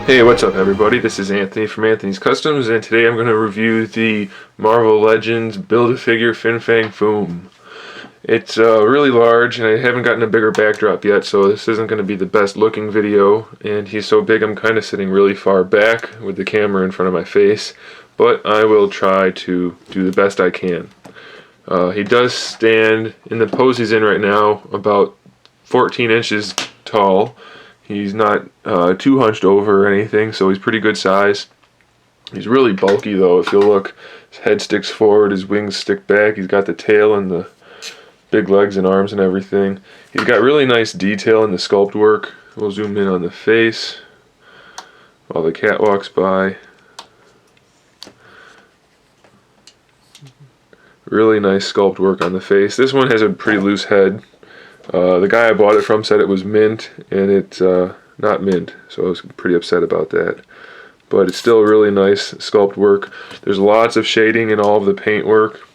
Hey, what's up everybody? This is Anthony from Anthony's Customs, and today I'm going to review the Marvel Legends Build-A-Figure FANG Foom. It's really large, and I haven't gotten a bigger backdrop yet, so this isn't going to be the best looking video, and he's so big I'm kind of sitting really far back with the camera in front of my face, but I will try to do the best I can. He does stand, in the pose he's in right now, about 14 inches tall. He's not too hunched over or anything, so he's pretty good size. He's really bulky though. If you look, his head sticks forward, his wings stick back, he's got the tail and the big legs and arms and everything. He's got really nice detail in the sculpt work. We'll zoom in on the face while the cat walks by. Really nice sculpt work on the face. This one has a pretty loose head. The guy I bought it from said it was mint, and it's not mint, so I was pretty upset about that. But it's still really nice sculpt work. There's lots of shading in all of the paint work.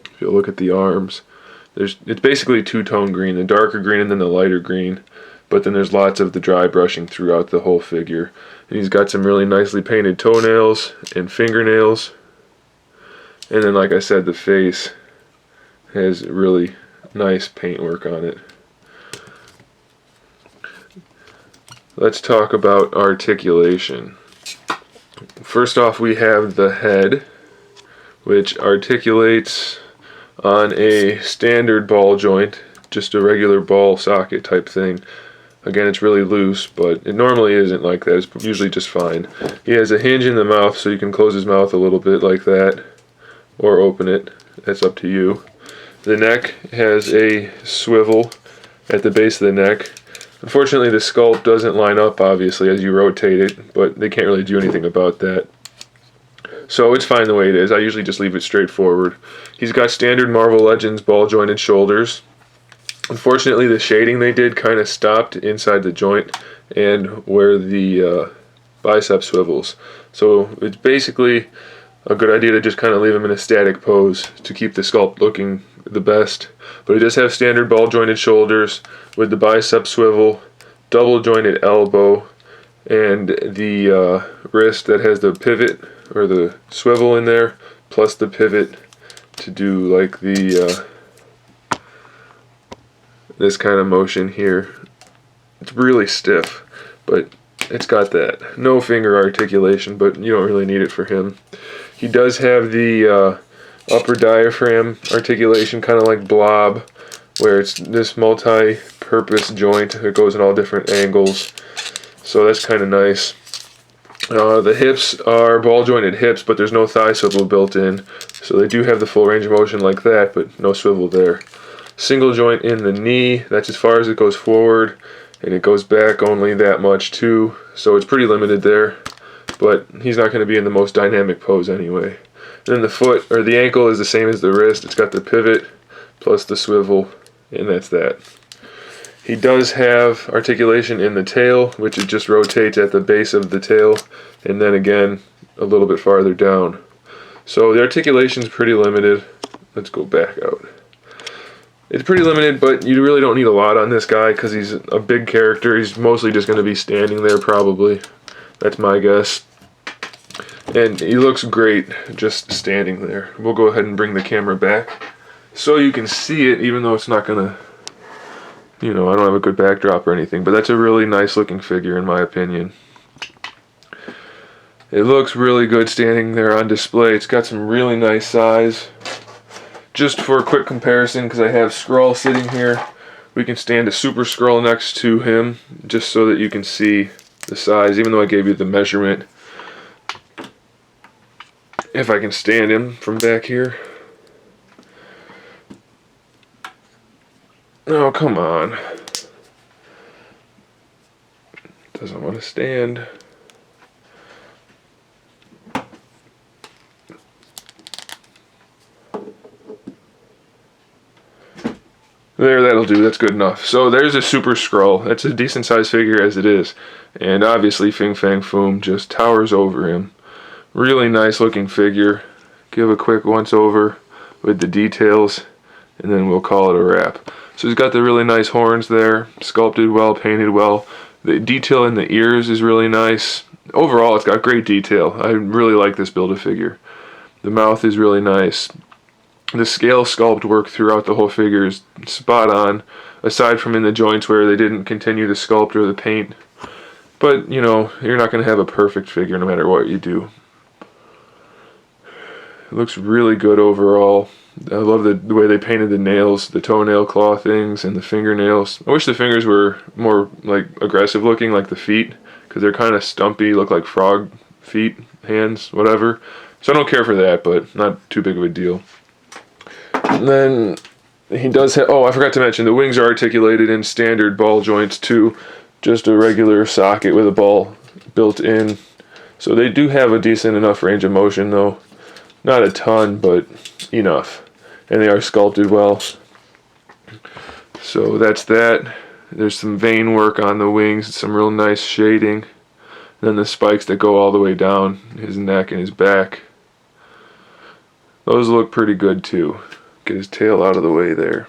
If you look at the arms, it's basically two-tone green, the darker green and then the lighter green. But then there's lots of the dry brushing throughout the whole figure. And he's got some really nicely painted toenails and fingernails. And then, like I said, the face has really nice paintwork on it. Let's talk about articulation. First off, we have the head, which articulates on a standard ball joint, just a regular ball socket type thing. Again, it's really loose, but it normally isn't like that. It's usually just fine. He has a hinge in the mouth, so you can close his mouth a little bit like that, or open it. That's up to you. The neck has a swivel at the base of the neck. Unfortunately, the sculpt doesn't line up, obviously, as you rotate it, but they can't really do anything about that. So it's fine the way it is. I usually just leave it straight forward. He's got standard Marvel Legends ball-jointed shoulders. Unfortunately, the shading they did kind of stopped inside the joint and where the bicep swivels. So it's basically a good idea to just kind of leave him in a static pose to keep the sculpt looking the best. But he does have standard ball jointed shoulders with the bicep swivel, double jointed elbow, and the wrist that has the pivot or the swivel in there, plus the pivot to do like the this kind of motion here. It's really stiff, but it's got that. No finger articulation, but you don't really need it for him. He does have the upper diaphragm articulation, kind of like Blob, where it's this multi-purpose joint that goes in all different angles. So that's kind of nice. The hips are ball-jointed hips, but there's no thigh swivel built in. So they do have the full range of motion like that, but no swivel there. Single joint in the knee, that's as far as it goes forward, and it goes back only that much too. So it's pretty limited there. But he's not going to be in the most dynamic pose anyway. And then the foot, or the ankle, is the same as the wrist. It's got the pivot plus the swivel, and that's that. He does have articulation in the tail, which it just rotates at the base of the tail, and then again a little bit farther down. So the articulation is pretty limited. Let's go back out. It's pretty limited, but you really don't need a lot on this guy because he's a big character. He's mostly just going to be standing there probably. That's my guess. And he looks great just standing there. We'll go ahead and bring the camera back so you can see it, even though it's not gonna, I don't have a good backdrop or anything, but that's a really nice looking figure in my opinion. It looks really good standing there on display. It's got some really nice size. Just for a quick comparison, because I have Skrull sitting here, we can stand a Super Skrull next to him just so that you can see the size, even though I gave you the measurement. If I can stand him from back here. Oh, come on. Doesn't want to stand. There, that'll do. That's good enough. So there's a Super Skrull. That's a decent sized figure as it is. And obviously FANG Foom just towers over him. Really nice looking figure. Give a quick once over with the details, and then we'll call it a wrap. So he's got the really nice horns there, sculpted well, painted well. The detail in the ears is really nice. Overall, it's got great detail. I really like this Build-A-Figure. The mouth is really nice. The scale sculpt work throughout the whole figure is spot on, aside from in the joints where they didn't continue the sculpt or the paint. But, you know, you're not going to have a perfect figure no matter what you do. It looks really good overall. I love the way they painted the nails, the toenail claw things, and the fingernails. I wish the fingers were more like aggressive looking, like the feet, because they're kind of stumpy, look like frog feet, hands, whatever. So I don't care for that, but not too big of a deal. And then he does have, oh, I forgot to mention, the wings are articulated in standard ball joints too. Just a regular socket with a ball built in. So they do have a decent enough range of motion though. Not a ton, but enough. And they are sculpted well. So that's that. There's some vein work on the wings, some real nice shading. And then the spikes that go all the way down his neck and his back. Those look pretty good too. Get his tail out of the way there.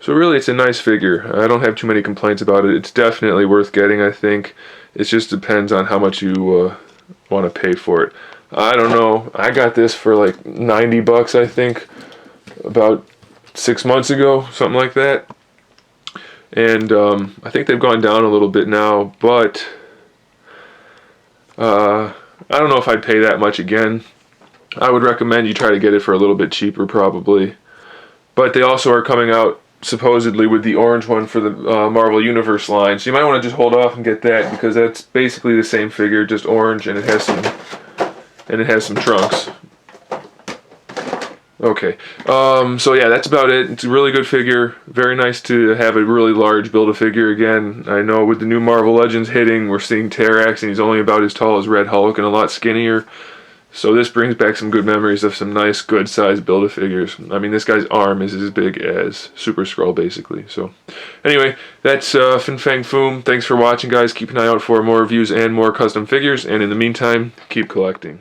So really it's a nice figure. I don't have too many complaints about it. It's definitely worth getting, I think. It just depends on how much you want to pay for it. I don't know. I got this for like 90 bucks, I think, about 6 months ago, something like that. And I think they've gone down a little bit now, but I don't know if I'd pay that much again. I would recommend you try to get it for a little bit cheaper probably. But they also are coming out supposedly with the orange one for the Marvel Universe line. So you might want to just hold off and get that, because that's basically the same figure, just orange, and it has some trunks. Okay, so yeah, that's about it. It's a really good figure. Very nice to have a really large Build-A-Figure again. I know with the new Marvel Legends hitting, we're seeing Terrax, and he's only about as tall as Red Hulk and a lot skinnier. So this brings back some good memories of some nice, good-sized Build-A-Figures. I mean, this guy's arm is as big as Super Skrull, basically. So, anyway, that's FANG Foom. Thanks for watching, guys. Keep an eye out for more reviews and more custom figures. And in the meantime, keep collecting.